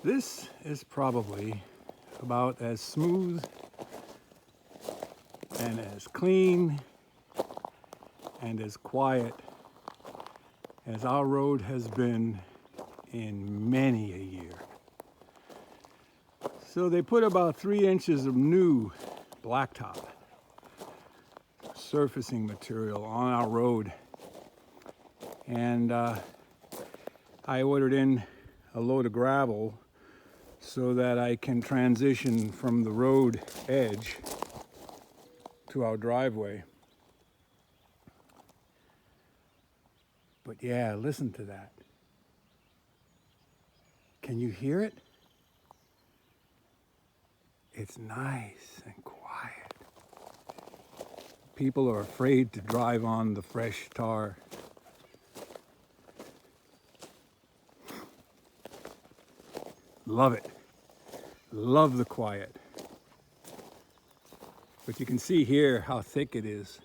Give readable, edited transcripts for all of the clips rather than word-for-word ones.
This is probably about as smooth and as clean and as quiet as our road has been in many a year. So they put about 3 inches of new blacktop surfacing material on our road, and I ordered in a load of gravel so that I can transition from the road edge to our driveway. But yeah, listen to that. Can you hear it? It's nice and quiet. People are afraid to drive on the fresh tar. Love it. Love the quiet. But you can see here how thick it is.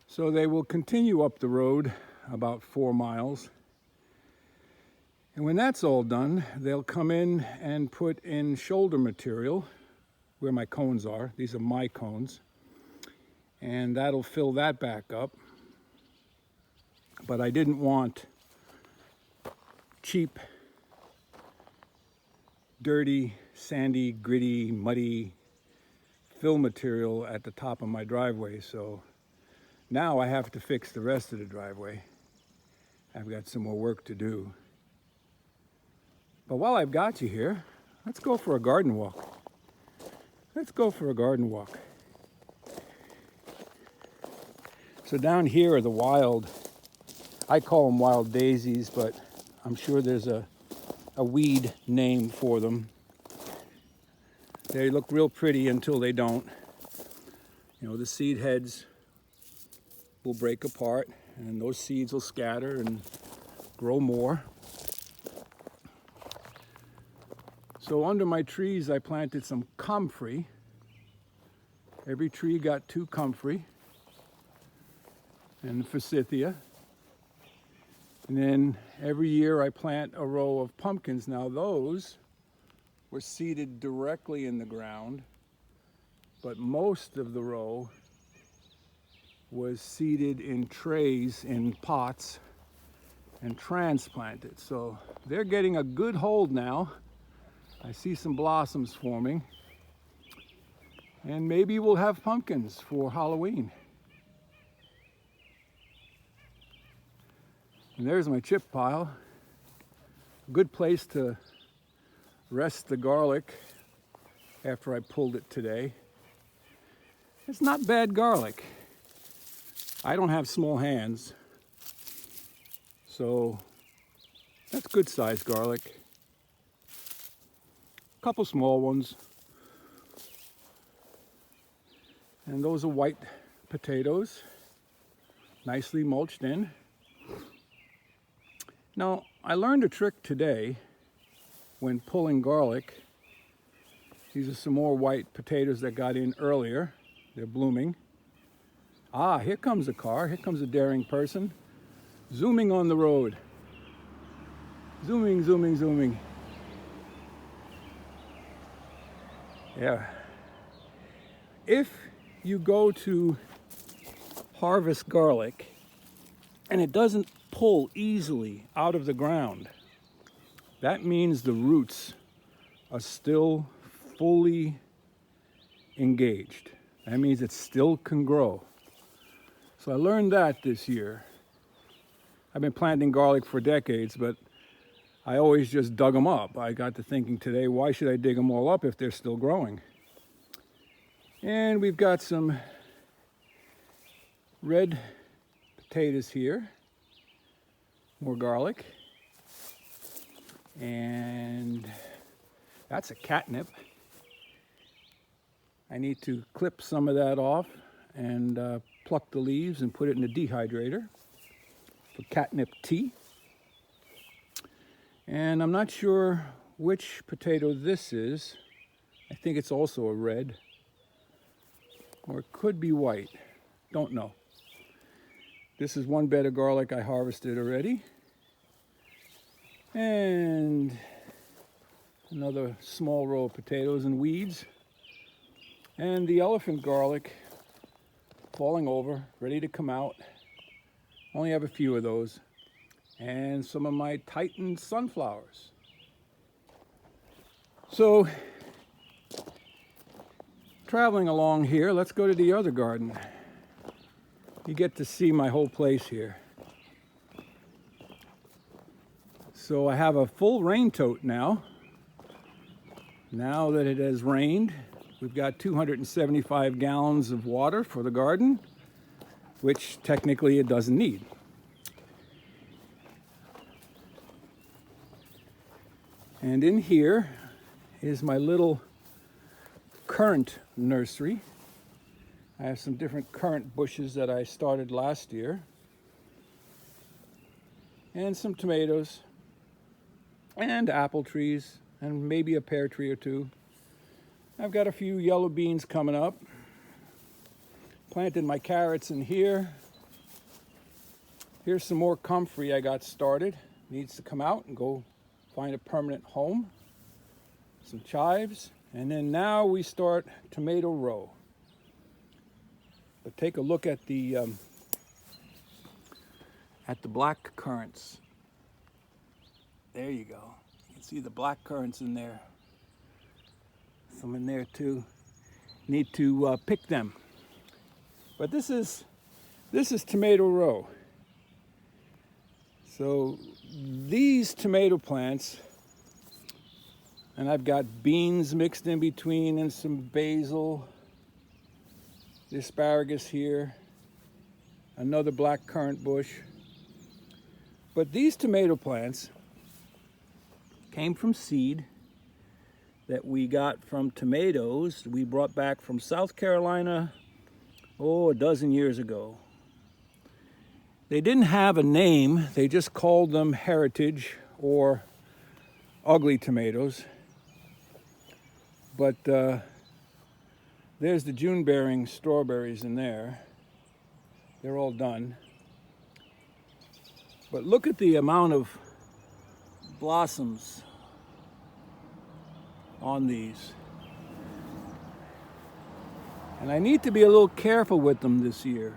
So they will continue up the road about 4 miles. And when that's all done, they'll come in and put in shoulder material where my cones are. These are my cones. And that'll fill that back up. But I didn't want cheap, dirty, sandy, gritty, muddy fill material at the top of my driveway. So now I have to fix the rest of the driveway. I've got some more work to do. But while I've got you here, let's go for a garden walk. Let's go for a garden walk. So down here are the wild, I call them wild daisies, but I'm sure there's a weed name for them. They look real pretty until they don't. You know, the seed heads will break apart and those seeds will scatter and grow more. So under my trees I planted some comfrey. Every tree got 2 comfrey and forsythia. And then every year I plant a row of pumpkins. Now those were seeded directly in the ground, but most of the row was seeded in trays in pots and transplanted. So they're getting a good hold now. I see some blossoms forming, and maybe we'll have pumpkins for Halloween. And there's my chip pile. A good place to rest the garlic after I pulled it today. It's not bad garlic. I don't have small hands, so that's good sized garlic. A couple small ones. And those are white potatoes, nicely mulched in. Now, I learned a trick today when pulling garlic. These are some more white potatoes that got in earlier. They're blooming. Ah, here comes a car. Here comes a daring person. Zooming on the road. Zooming, zooming, zooming. Yeah. If you go to harvest garlic and it doesn't pull easily out of the ground, that means the roots are still fully engaged. That means it still can grow. So I learned that this year. I've been planting garlic for decades, but I always just dug them up. I got to thinking today, why should I dig them all up if they're still growing? And we've got some red potatoes here. More garlic. And that's a catnip. I need to clip some of that off and pluck the leaves and put it in a dehydrator for catnip tea. And I'm not sure which potato this is. I think it's also a red, or it could be white. Don't know. This is one bed of garlic I harvested already. And another small row of potatoes and weeds. And the elephant garlic falling over, ready to come out. Only have a few of those. And some of my Titan sunflowers. So, traveling along here, let's go to the other garden. You get to see my whole place here. So I have a full rain tote now. Now that it has rained, we've got 275 gallons of water for the garden, which technically it doesn't need. And in here is my little currant nursery. I have some different currant bushes that I started last year. And some tomatoes. And apple trees. And maybe a pear tree or two. I've got a few yellow beans coming up. Planted my carrots in here. Here's some more comfrey I got started. Needs to come out and go find a permanent home. Some chives. And then now we start tomato row. But take a look at the black currants. There you go. You can see the black currants in there. Some in there too. Need to pick them. But this is tomato row. So these tomato plants, and I've got beans mixed in between and some basil. The asparagus here, another black currant bush. But these tomato plants came from seed that we got from tomatoes we brought back from South Carolina, a dozen years ago. They didn't have a name, they just called them heritage or ugly tomatoes. But there's the June-bearing strawberries in there. They're all done. But look at the amount of blossoms on these. And I need to be a little careful with them this year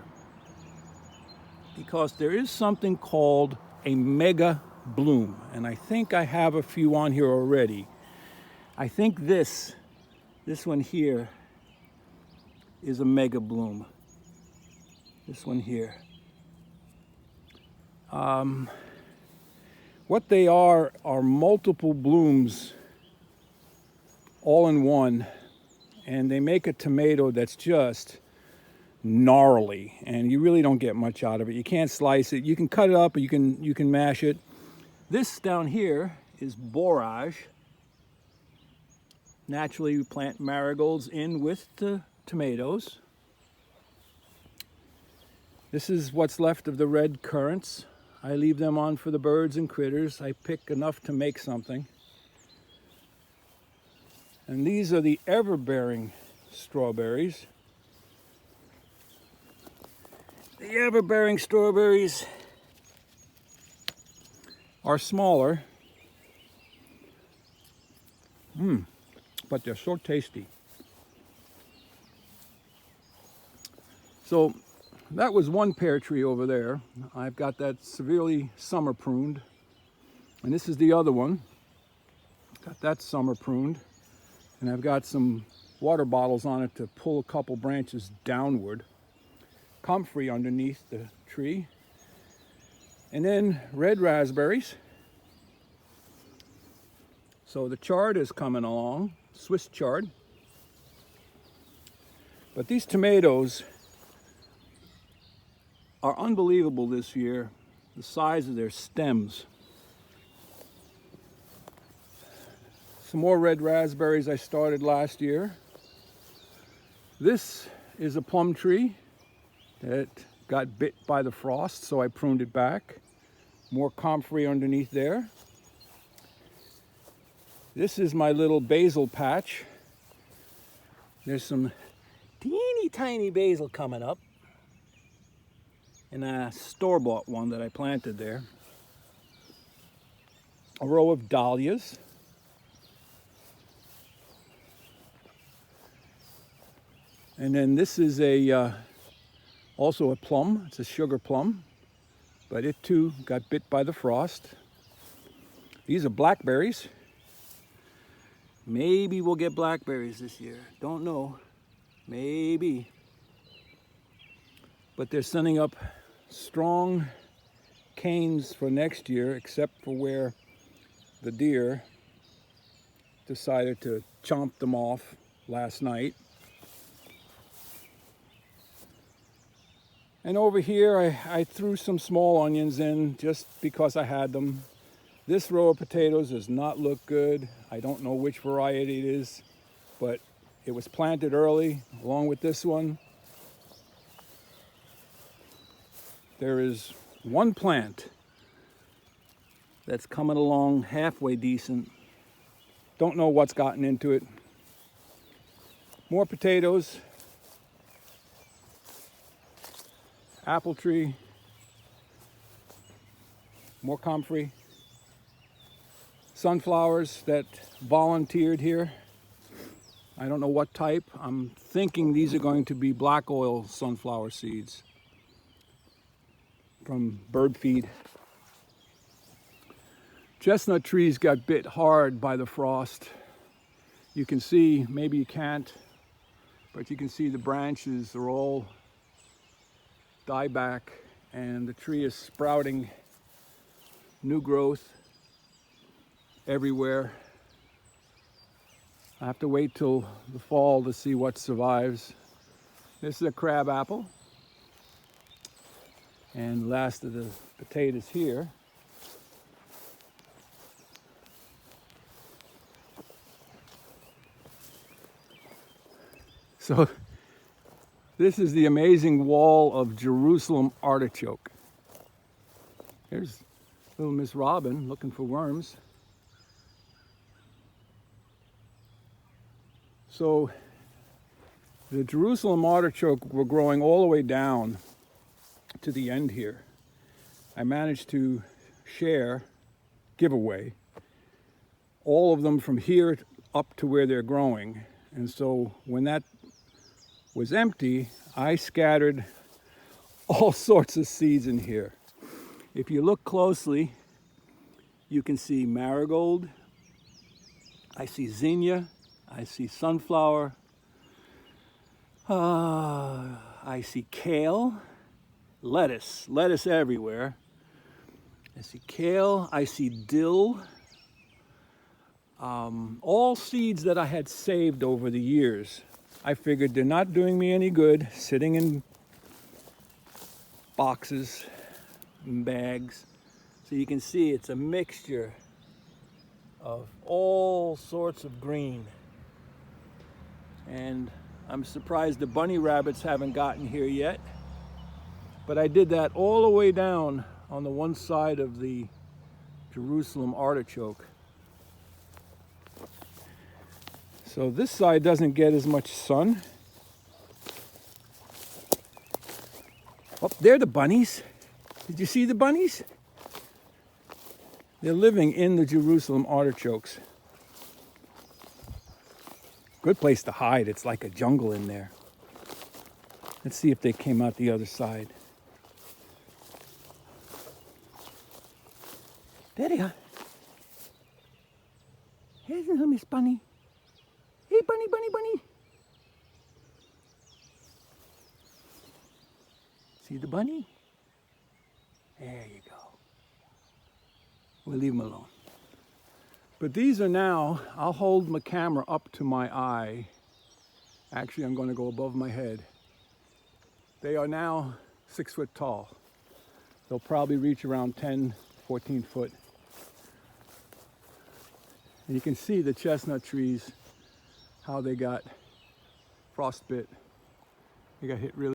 because there is something called a mega bloom. And I think I have a few on here already. I think this one here is a mega bloom. This one here. What they are multiple blooms all in one, and they make a tomato that's just gnarly, and you really don't get much out of it. You can't slice it. You can cut it up, or you can mash it. This down here is borage. Naturally, we plant marigolds in with the tomatoes. This is what's left of the red currants. I leave them on for the birds and critters. I pick enough to make something. And these are the ever-bearing strawberries. The ever-bearing strawberries are smaller, but they're so tasty. So that was one pear tree over there. I've got that severely summer pruned. And this is the other one. Got that summer pruned. And I've got some water bottles on it to pull a couple branches downward. Comfrey underneath the tree. And then red raspberries. So the chard is coming along, Swiss chard. But these tomatoes are unbelievable this year, the size of their stems. Some more red raspberries I started last year. This is a plum tree that got bit by the frost, so I pruned it back. More comfrey underneath there. This is my little basil patch. There's some teeny tiny basil coming up. and a store-bought one that I planted there. A row of dahlias. And then this is also a plum. It's a sugar plum, but it too got bit by the frost. These are blackberries. Maybe we'll get blackberries this year. Don't know. Maybe. But they're sending up strong canes for next year, except for where the deer decided to chomp them off last night. And over here, I threw some small onions in just because I had them. This row of potatoes does not look good. I don't know which variety it is, but it was planted early along with this one. There is one plant that's coming along halfway decent. Don't know what's gotten into it. More potatoes. Apple tree. More comfrey. Sunflowers that volunteered here. I don't know what type. I'm thinking these are going to be black oil sunflower seeds from bird feed. Chestnut trees got bit hard by the frost. You can see, maybe you can't, but you can see the branches are all dieback and the tree is sprouting new growth everywhere. I have to wait till the fall to see what survives. This is a crab apple. And last of the potatoes here. So this is the amazing wall of Jerusalem artichoke. Here's little Miss Robin looking for worms. So the Jerusalem artichoke were growing all the way down to the end here. I managed to give away all of them from here up to where they're growing. And so when that was empty, I scattered all sorts of seeds in here. If you look closely, you can see marigold, I see zinnia, I see sunflower, I see kale, lettuce everywhere. I see kale, I see dill, all seeds that I had saved over the years. I figured they're not doing me any good sitting in boxes and bags. So you can see it's a mixture of all sorts of green. And I'm surprised the bunny rabbits haven't gotten here yet. But I did that all the way down on the one side of the Jerusalem artichoke. So this side doesn't get as much sun. Oh, there are the bunnies. Did you see the bunnies? They're living in the Jerusalem artichokes. Good place to hide. It's like a jungle in there. Let's see if they came out the other side. There they are. Here's little Miss Bunny. Hey, bunny, bunny, bunny. See the bunny? There you go. We'll leave him alone. But these are now, I'll hold my camera up to my eye. Actually, I'm going to go above my head. They are now 6 foot tall. They'll probably reach around 10, 14 foot. And you can see the chestnut trees, how they got frostbit. They got hit really